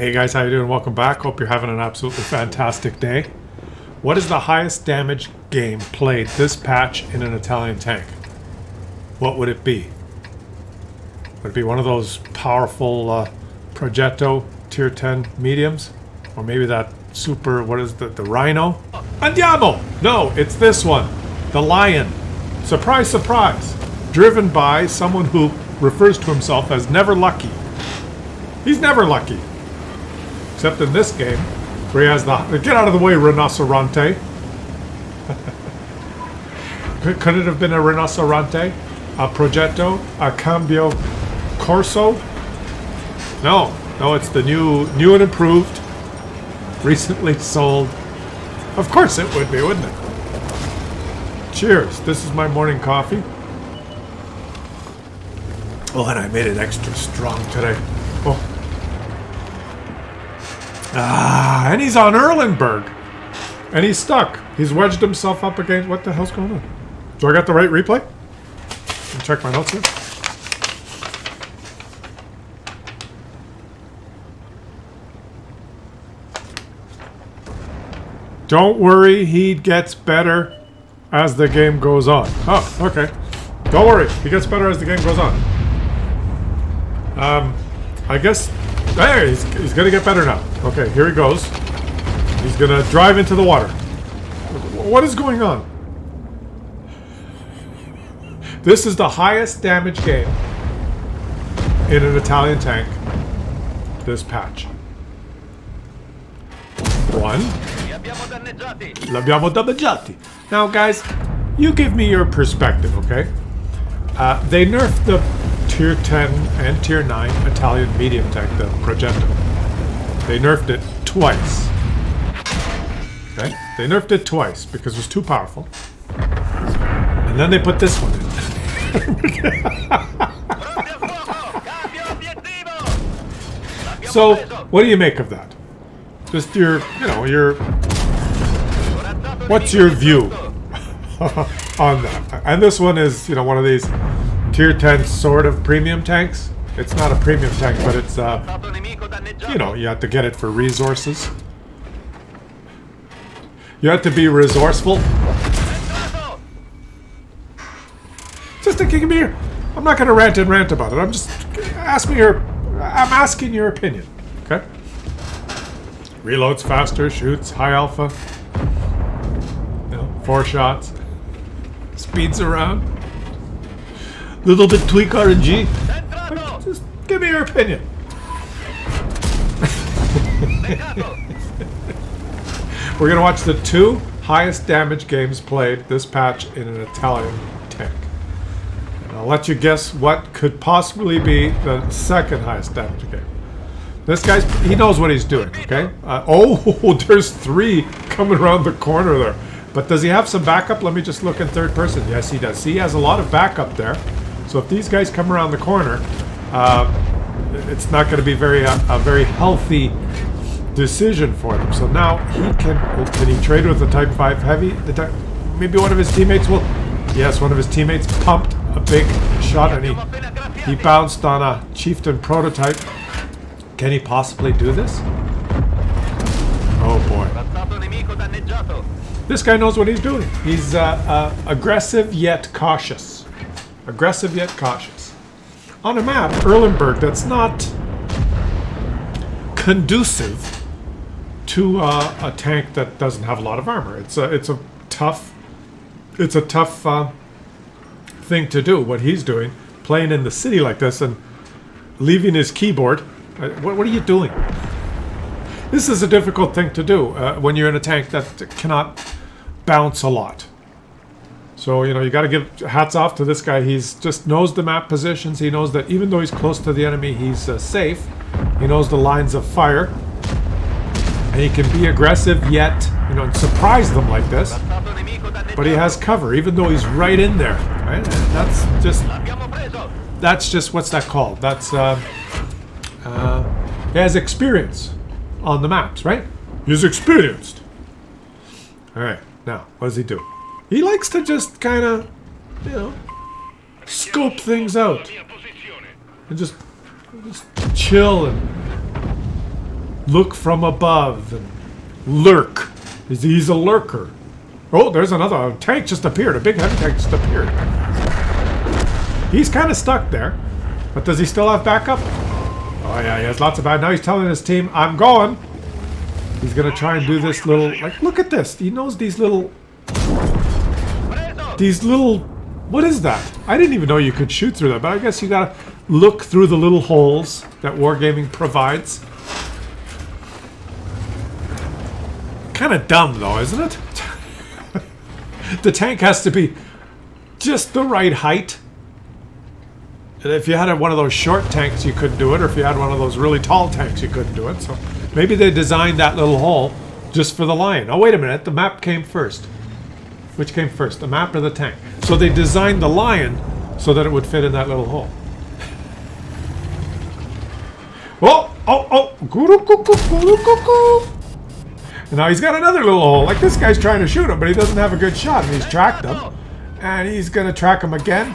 Hey guys, how you doing? Welcome back. Hope you're having an absolutely fantastic day. What is the highest damage game played this patch in an Italian tank? What would it be? Would it be one of those powerful Progetto tier 10 mediums? Or maybe that super, what is the Rhino? Andiamo! No, it's this one. The Lion. Surprise, surprise. Driven by someone who refers to himself as never lucky. He's never lucky. Except in this game, where he has the... Get out of the way, Rinoceronte. Could it have been a Rinoceronte? A Progetto? A Cambio Corso? No. No, it's the new and improved, recently sold. Of course it would be, wouldn't it? Cheers. This is my morning coffee. Oh, and I made it extra strong today. Oh. Ah, and he's on Erlenberg. And he's stuck. He's wedged himself up against... What the hell's going on? Do I got the right replay? Let me check my notes here. Don't worry, he gets better as the game goes on. Oh, okay. Don't worry, he gets better as the game goes on. I guess... Hey, he's gonna get better now. Okay, here he goes. He's gonna drive into the water. What is going on? This is the highest damage game in an Italian tank this patch. 1. L'abbiamo danneggiati. Now, guys, you give me your perspective, okay? They nerfed the Tier 10 and Tier 9 Italian medium tank, the Progetto. They nerfed it twice. Okay? They nerfed it twice because it was too powerful. And then they put this one in. So, what do you make of that? Just your, what's your view on that? And this one is, one of these Tier 10 sort of premium tanks. It's not a premium tank, but it's, you have to get it for resources. You have to be resourceful. Just give me your... I'm not going to rant about it. I'm just... I'm asking your opinion. Okay? Reloads faster, shoots, high alpha. 4 shots. Speeds around. Little bit tweak RNG. Just give me your opinion. We're going to watch the 2 highest damage games played this patch in an Italian tank. And I'll let you guess what could possibly be the 2nd highest damage game. This guy's, he knows what he's doing, okay? There's 3 coming around the corner there. But does he have some backup? Let me just look in third person. Yes, he does. See, he has a lot of backup there. So if these guys come around the corner, it's not going to be a very healthy decision for them. So now he can he trade with the Type 5 Heavy? Maybe one of his teammates will... Yes, one of his teammates pumped a big shot and he bounced on a Chieftain prototype. Can he possibly do this? Oh boy. This guy knows what he's doing. He's aggressive yet cautious. Aggressive yet cautious. On a map, Erlenberg, that's not conducive to a tank that doesn't have a lot of armor. It's a tough thing to do. What he's doing, playing in the city like this and leaving his keyboard. What are you doing? This is a difficult thing to do when you're in a tank that cannot bounce a lot. So, you got to give hats off to this guy. He's just knows the map positions. He knows that even though he's close to the enemy, he's safe. He knows the lines of fire. And he can be aggressive yet, and surprise them like this. But he has cover, even though he's right in there. Right? And that's just, what's that called? That's, he has experience on the maps, right? He's experienced. All right, now, what does he do? He likes to just kind of, scope things out. And just chill and look from above and lurk. He's a lurker. Oh, there's another tank just appeared. A big heavy tank just appeared. He's kind of stuck there. But does he still have backup? Oh yeah, he has lots of backup. Now he's telling his team, I'm going. He's going to try and do this little... Like, look at this. He knows these little... What is that? I didn't even know you could shoot through that, but I guess you got to look through the little holes that Wargaming provides. Kind of dumb, though, isn't it? The tank has to be just the right height. And if you had one of those short tanks, you couldn't do it. Or if you had one of those really tall tanks, you couldn't do it. So maybe they designed that little hole just for the lion. Oh, wait a minute. The map came first. Which came first, the map or the tank? So they designed the lion so that it would fit in that little hole. Oh. And now he's got another little hole. Like, this guy's trying to shoot him, but he doesn't have a good shot. And he's tracked him. And he's going to track him again.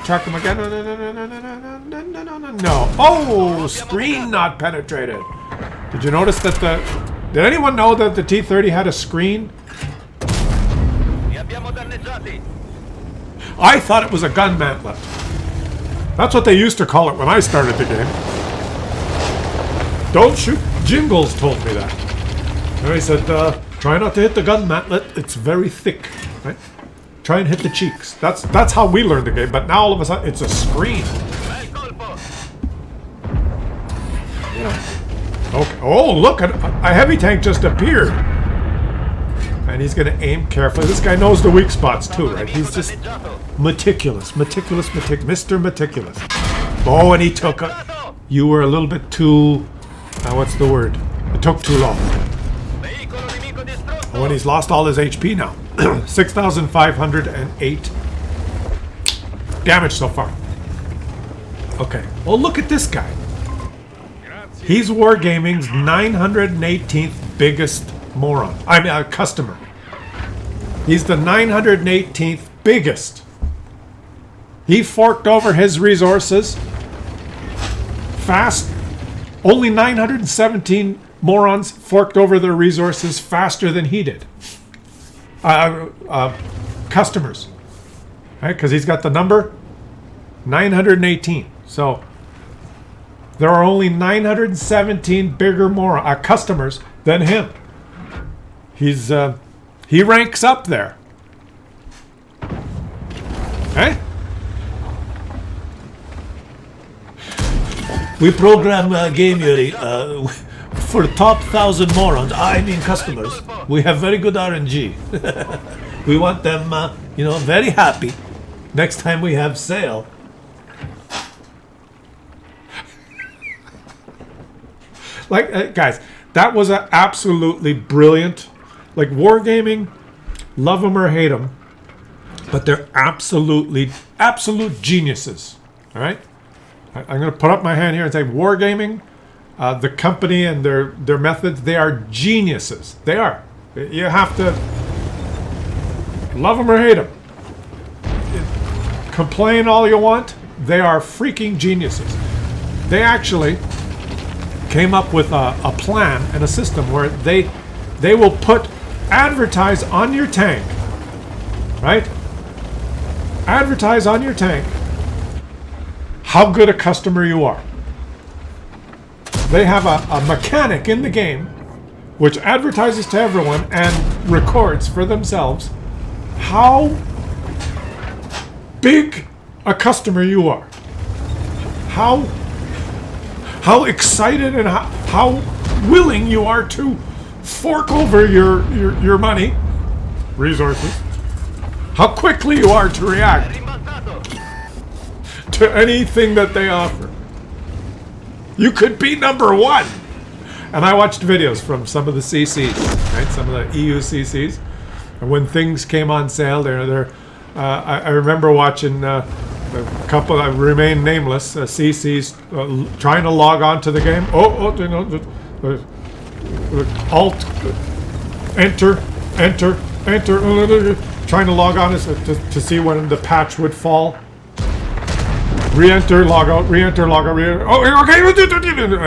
No. Oh, screen not penetrated. Did you notice that Did anyone know that the T-30 had a screen? I thought it was a gun mantlet. That's what they used to call it when I started the game. Don't shoot. Jingles told me that. And he said, try not to hit the gun mantlet. It's very thick. Right? Try and hit the cheeks. That's how we learned the game. But now all of a sudden, it's a screen. Okay. Oh, look! A heavy tank just appeared. And he's going to aim carefully. This guy knows the weak spots too, right? He's just meticulous. Mr. Meticulous. Oh, and he took a... You were a little bit too... what's the word? It took too long. Oh, and he's lost all his HP now. 6,508 damage so far. Okay. Oh, look at this guy. He's WarGaming's 918th biggest moron. Customer. He's the 918th biggest. He forked over his resources fast. Only 917 morons forked over their resources faster than he did. Customers. Right? Because he's got the number 918. So there are only 917 bigger customers than him. He ranks up there. Hey? We program game Yuri for top 1,000 morons. I mean customers. We have very good RNG. We want them, very happy next time we have sale. Like, guys, that was absolutely brilliant. Like, WarGaming, love them or hate them, but they're absolute geniuses. All right? I'm going to put up my hand here and say WarGaming, the company and their methods, they are geniuses. They are. You have to love them or hate them. Complain all you want. They are freaking geniuses. They actually came up with a plan and a system where they will advertise on your tank, right? Advertise on your tank how good a customer you are. They have a mechanic in the game which advertises to everyone and records for themselves how big a customer you are. How excited and how willing you are to fork over your money, resources, how quickly you are to react to anything that they offer. You could be number one. And I watched videos from some of the CCs, right? Some of the EU CCs. And when things came on sale, I remember watching a couple, I remain nameless, CCs trying to log on to the game. Alt, enter, trying to log on to see when the patch would fall. Re-enter, log out, re-enter, log out, re-enter. Oh, okay,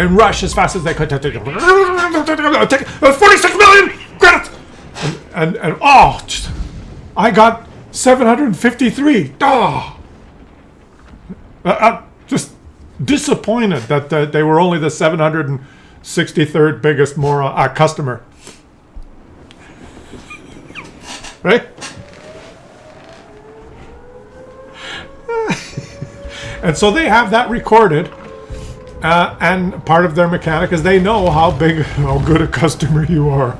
and rush as fast as they could. 46 million credits! And oh, I got 753. Oh. Just disappointed that they were only the 763rd biggest moron customer. Right? And so they have that recorded, and part of their mechanic is they know how good a customer you are.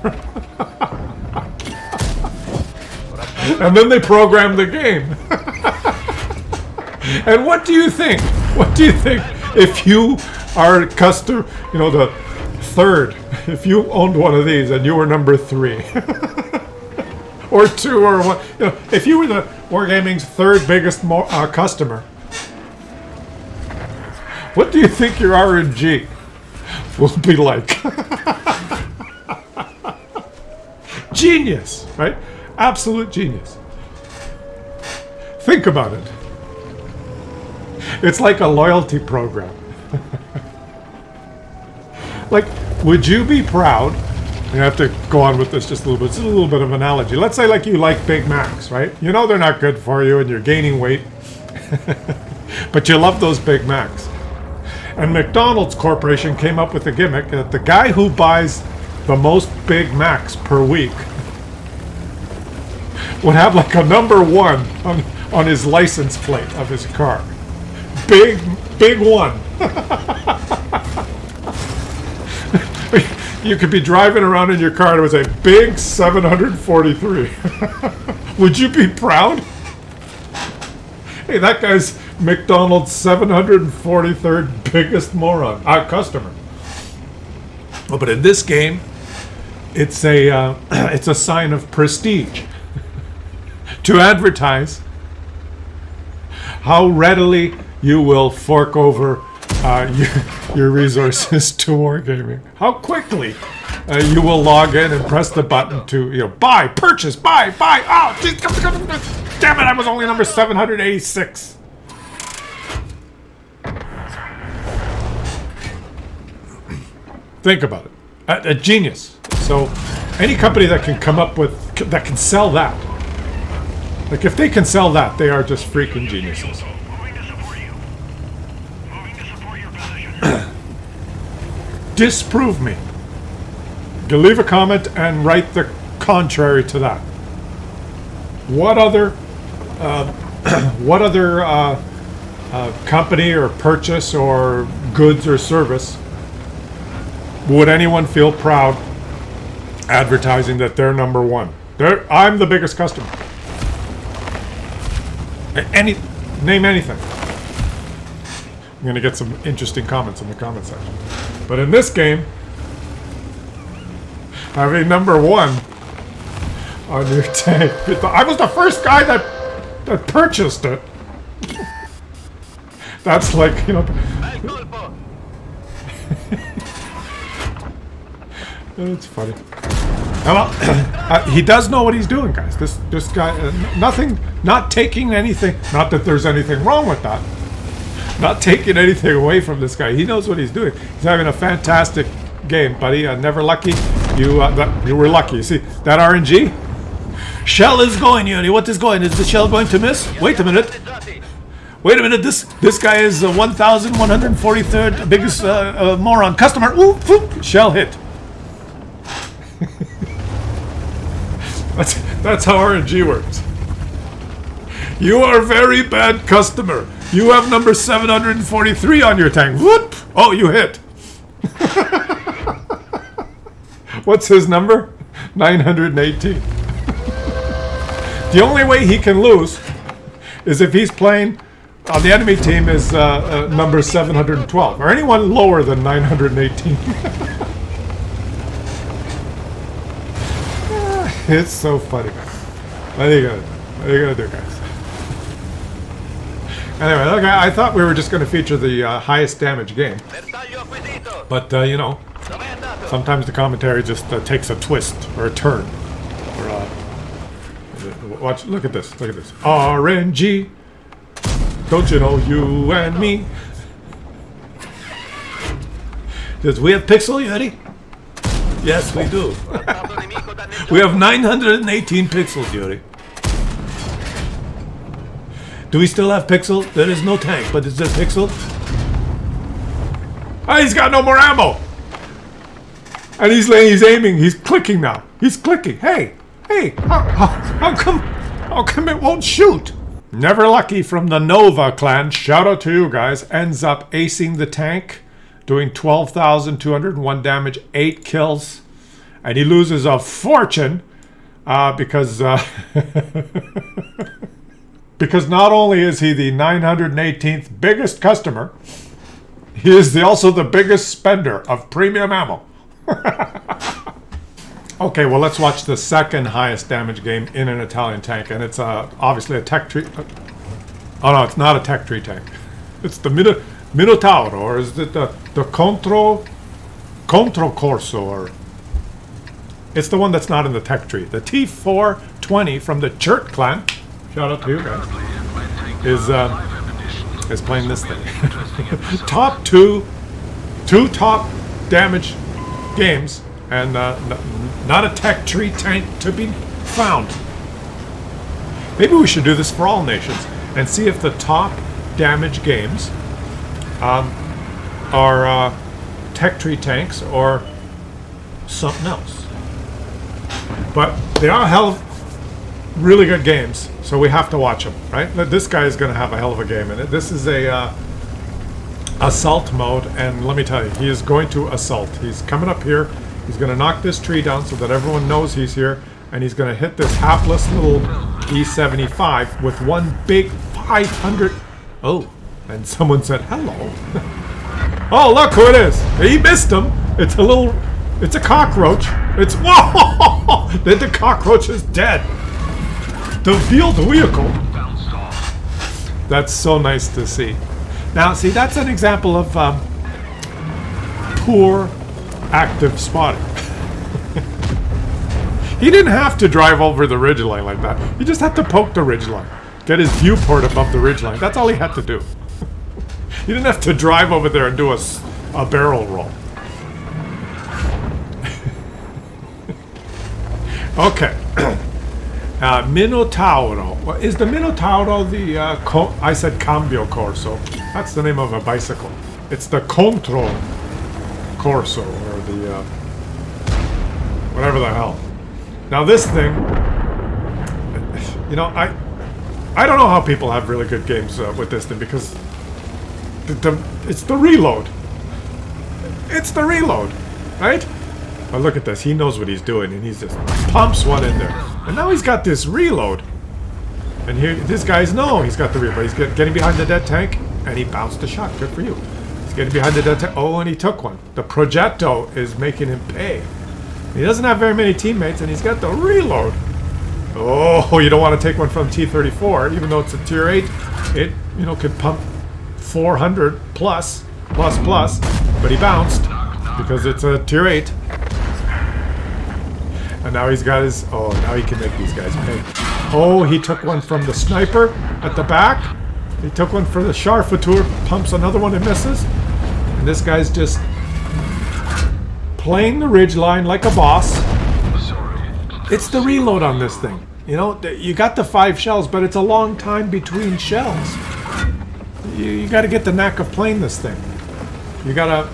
And then they program the game. And what do you think? What do you think if you are a customer, the third, if you owned one of these and you were number 3? Or 2 or 1, if you were the WarGaming's third biggest customer, what do you think your RNG will be like? Genius, right? Absolute genius. Think about it. It's like a loyalty program. Like, would you be proud? I have to go on with this just a little bit. It's a little bit of an analogy. Let's say like you like Big Macs, right? You know they're not good for you and you're gaining weight. But you love those Big Macs. And McDonald's Corporation came up with a gimmick that the guy who buys the most Big Macs per week would have like a number 1 on his license plate of his car. Big 1. You could be driving around in your car and it was a big 743. Would you be proud? Hey, that guy's McDonald's 743rd biggest moron customer. Oh, but in this game, it's a sign of prestige to advertise how readily you will fork over your resources to WarGaming. How quickly you will log in and press the button to buy, purchase, buy. Oh, damn it! I was only number 786. Think about it. A genius. So, any company that can come up with that can sell that, like if they can sell that, they are just freaking geniuses. Disprove me. You leave a comment and write the contrary to that. What other company or purchase or goods or service would anyone feel proud advertising that they're number 1? I'm the biggest customer. Name anything. I'm going to get some interesting comments in the comment section. But in this game, having number 1 on your tank. I was the first guy that purchased it. That's like, it's funny. Well, he does know what he's doing, guys. This guy, not taking anything, not that there's anything wrong with that. Not taking anything away from this guy. He knows what he's doing. He's having a fantastic game, buddy. Never lucky. You were lucky. You see, that RNG? Shell is going, Yuri. What is going? Is the shell going to miss? Wait a minute. This guy is the 1,143rd biggest moron customer. Ooh, shell hit. That's how RNG works. You are a very bad customer. You have number 743 on your tank. Whoop! Oh, you hit. What's his number? 918. The only way he can lose is if he's playing on the enemy team is number 712 or anyone lower than 918. It's so funny. What are you gonna do, guys? Anyway, okay, I thought we were just going to feature the highest damage game. But, sometimes the commentary just takes a twist or a turn. Or, look at this. RNG. Don't you know, you and me. Does we have pixel, Yeti? Yes, we do. We have 918 pixels, Yuri. Do we still have pixel? There is no tank, but is there pixel? Ah, he's got no more ammo! And he's aiming, he's clicking now. He's clicking. Hey, how come it won't shoot? Never Lucky from the Nova clan, shout out to you guys, ends up acing the tank, doing 12,201 damage, 8 kills, and he loses a fortune because because not only is he the 918th biggest customer, he is also the biggest spender of premium ammo. Okay, well, let's watch the second highest damage game in an Italian tank, and it's obviously a tech tree. Oh no, it's not a tech tree tank. It's the Minotauro, or is it the Contro Corso, or it's the one that's not in the tech tree. The T420 from the Chert clan. Shout out to you guys. Is playing this thing. Top two top damage games, and not a tech tree tank to be found. Maybe we should do this for all nations and see if the top damage games are tech tree tanks or something else. But they are hell of really good games, so we have to watch them, right? This guy is going to have a hell of a game in it. This is a assault mode, and let me tell you, he is going to assault. He's coming up here. He's going to knock this tree down so that everyone knows he's here, and he's going to hit this hapless little E75 with one big 500. Oh, and someone said hello. Oh, look who it is. He missed him. It's a cockroach. It's, whoa! Then the cockroach is dead. The field vehicle. That's so nice to see. Now, see, that's an example of poor active spotting. He didn't have to drive over the ridgeline like that. He just had to poke the ridgeline. Get his viewport above the ridgeline. That's all he had to do. He didn't have to drive over there and do a barrel roll. Okay. Minotauro. Is the Minotauro the, I said Cambio Corso. That's the name of a bicycle. It's the Contro Corso, or the, whatever the hell. Now this thing, you know, I don't know how people have really good games with this thing, because it's the reload. It's the reload, right? But look at this. He knows what he's doing, and he's just pumps one in there. And now he's got this reload. And here, this guy's he's got the reload. He's getting behind the dead tank, and he bounced a shot. Good for you. He's getting behind the dead tank. Oh, and he took one. The Progetto is making him pay. He doesn't have very many teammates, and he's got the reload. Oh, you don't want to take one from T34, even though it's a tier 8. It, you know, could pump 400 plus, but he bounced because it's a tier 8. And now he's got his... Oh, now he can make these guys pay. Oh, he took one from the sniper at the back. He took one for the Scharfeuter, pumps another one and misses. And this guy's just playing the ridgeline like a boss. It's the reload on this thing. You know, you got the 5 shells, but it's a long time between shells. You got to get the knack of playing this thing. You got to...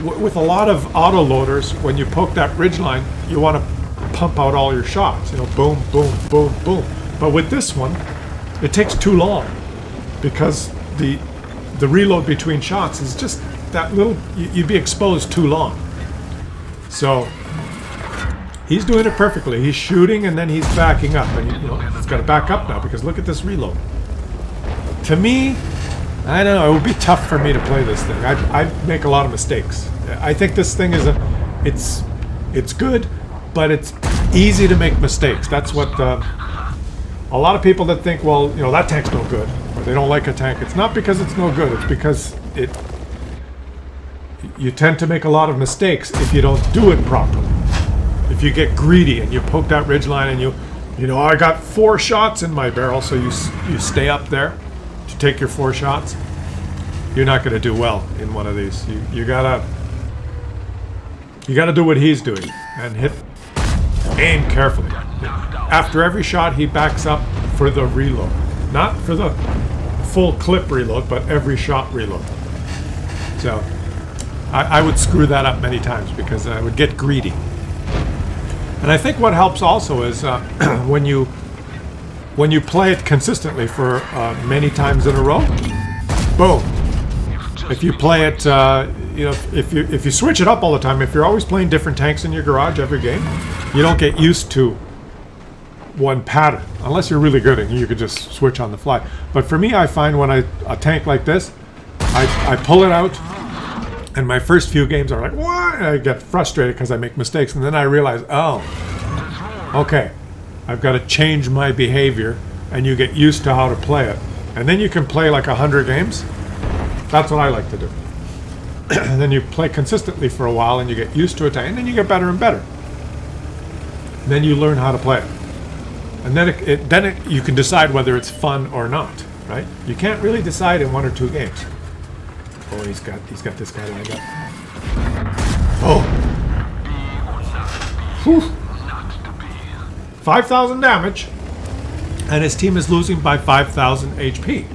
With a lot of autoloaders, when you poke that ridgeline, you want to pump out all your shots. You know, boom, boom, boom, boom. But with this one, it takes too long, because the reload between shots is just that little... You'd be exposed too long. So he's doing it perfectly. He's shooting and then he's backing up, and he's got to back up now, because look at this reload. To me, I don't know. It would be tough for me to play this thing. I make a lot of mistakes. I think this thing is it's good, but it's easy to make mistakes. That's what a lot of people that think, well, you know, that tank's no good, or they don't like a tank. It's not because it's no good. It's because you tend to make a lot of mistakes if you don't do it properly. If you get greedy and you poke that ridgeline and you know, I got 4 shots in my barrel, so you stay up there. to take your 4 shots, you're not going to do well in one of these. You gotta do what he's doing and aim carefully. After every shot, he backs up for the reload, not for the full clip reload, but every shot reload. So I would screw that up many times because I would get greedy. And I think what helps also is when you play it consistently for many times in a row, boom. If you play it, if you switch it up all the time, if you're always playing different tanks in your garage every game, you don't get used to one pattern unless you're really good and you could just switch on the fly. But for me, I find when a tank like this, I pull it out, and my first few games are like, what? And I get frustrated because I make mistakes, and then I realize, oh, okay, I've got to change my behavior, and you get used to how to play it, and then you can play like 100 games. That's what I like to do. And then you play consistently for a while, and you get used to it, and then you get better and better. And then you learn how to play it, and then you can decide whether it's fun or not, right? You can't really decide in 1 or 2 games. Oh, he's got this guy lined up. Oh. Whew. 5,000 damage, and his team is losing by 5,000 HP.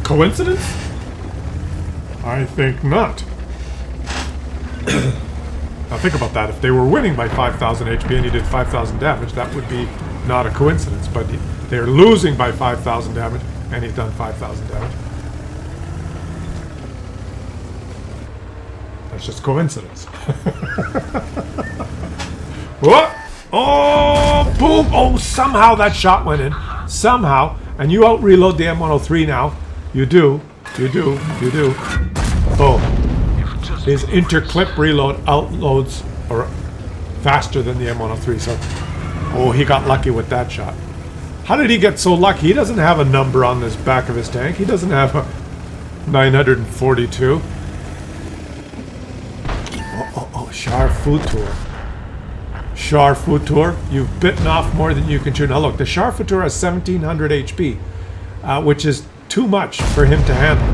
Coincidence? I think not. Now think about that. If they were winning by 5,000 HP and he did 5,000 damage, that would be not a coincidence. But they're losing by 5,000 damage, and he's done 5,000 damage. That's just coincidence. What? Oh, boom! Oh, somehow that shot went in. Somehow. And you out-reload the M103 now. You do. Boom. His inter-clip reload outloads are faster than the M103. So, oh, he got lucky with that shot. How did he get so lucky? He doesn't have a number on this back of his tank. He doesn't have a 942. Charfutur. Charfutur, you've bitten off more than you can chew. Now look, the Charfutur has 1,700 HP, which is too much for him to handle.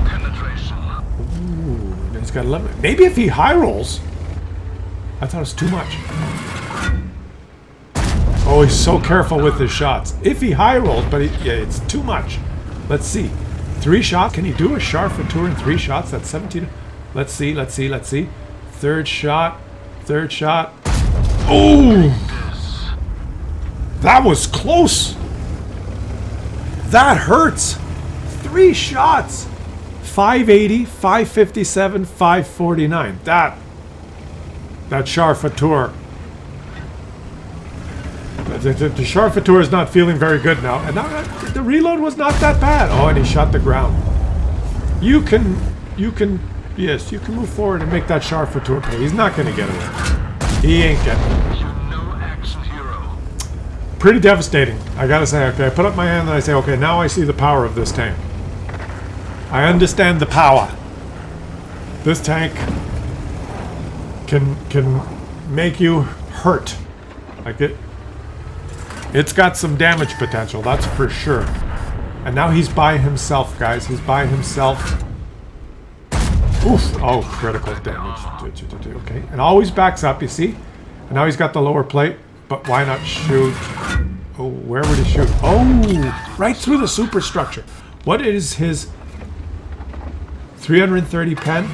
Ooh, he's got 11. Maybe if he high rolls. I thought it was too much. Oh, he's so careful with his shots. If he high rolls, but yeah, it's too much. Let's see. 3 shots. Can he do a Charfutur in 3 shots? That's 17. Let's see. Third shot. Oh! That was close. That hurts. 3 shots. 580, 557, 549. That Charfutur. The Charfutur is not feeling very good now. And now the reload was not that bad. Oh, and he shot the ground. You can move forward and make that Charfutur pay. He's not going to get away. He ain't getting it. Pretty devastating. I gotta say, okay, I put up my hand and I say, okay, now I see the power of this tank. I understand the power. This tank can make you hurt. Like it's got some damage potential, that's for sure. And now he's by himself, guys. He's by himself. Oof. Oh, critical damage. Okay. And always backs up, you see? And now he's got the lower plate. But why not shoot? Oh, where would he shoot? Oh, right through the superstructure. What is his 330 pen?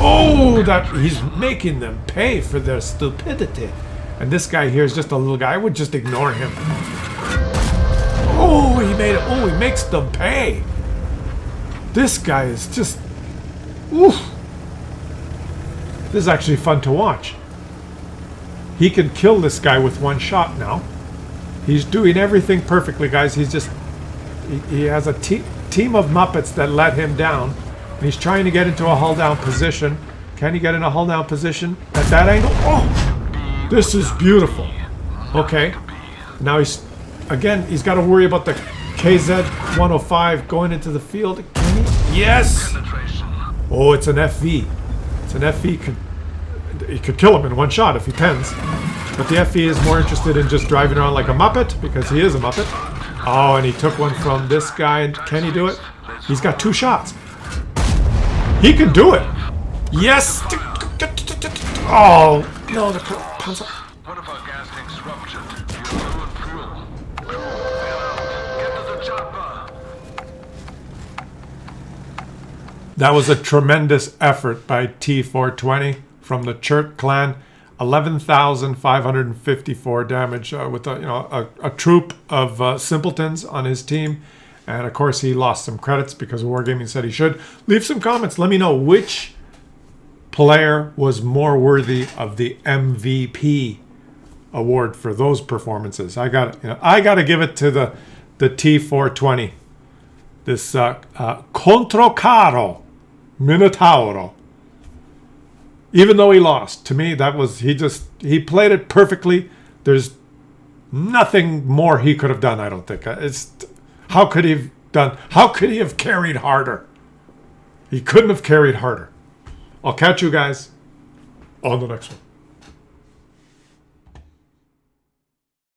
Oh, that he's making them pay for their stupidity. And this guy here is just a little guy. I would just ignore him. Oh, he made it. Oh, he makes them pay. This guy is just... Oof. This is actually fun to watch. He can kill this guy with 1 shot now. He's doing everything perfectly, guys. He's just... He has a team of Muppets that let him down. And he's trying to get into a hull down position. Can he get in a hull down position at that angle? Oh! This is beautiful. Okay. Now he's... Again, he's got to worry about the KZ-105 going into the field. Can he? Yes! Oh, it's an FV. It's an FV. He could kill him in 1 shot if he pens. But the FV is more interested in just driving around like a Muppet, because he is a Muppet. Oh, and he took one from this guy. Can he do it? He's got 2 shots. He can do it. Yes. Oh, no. The panzer. What about gas tanks ruptured? You're low on fuel. Get to the chopper. That was a tremendous effort by T420 from the Chert clan. 11,554 damage with a troop of simpletons on his team. And of course he lost some credits because Wargaming said he should. Leave some comments. Let me know which player was more worthy of the MVP award for those performances. I got to give it to the T420. This Controcaro Minotauro. Even though he lost, to me that was he played it perfectly. There's nothing more he could have done. I don't think how could he have carried harder? He couldn't have carried harder. I'll catch you guys on the next one.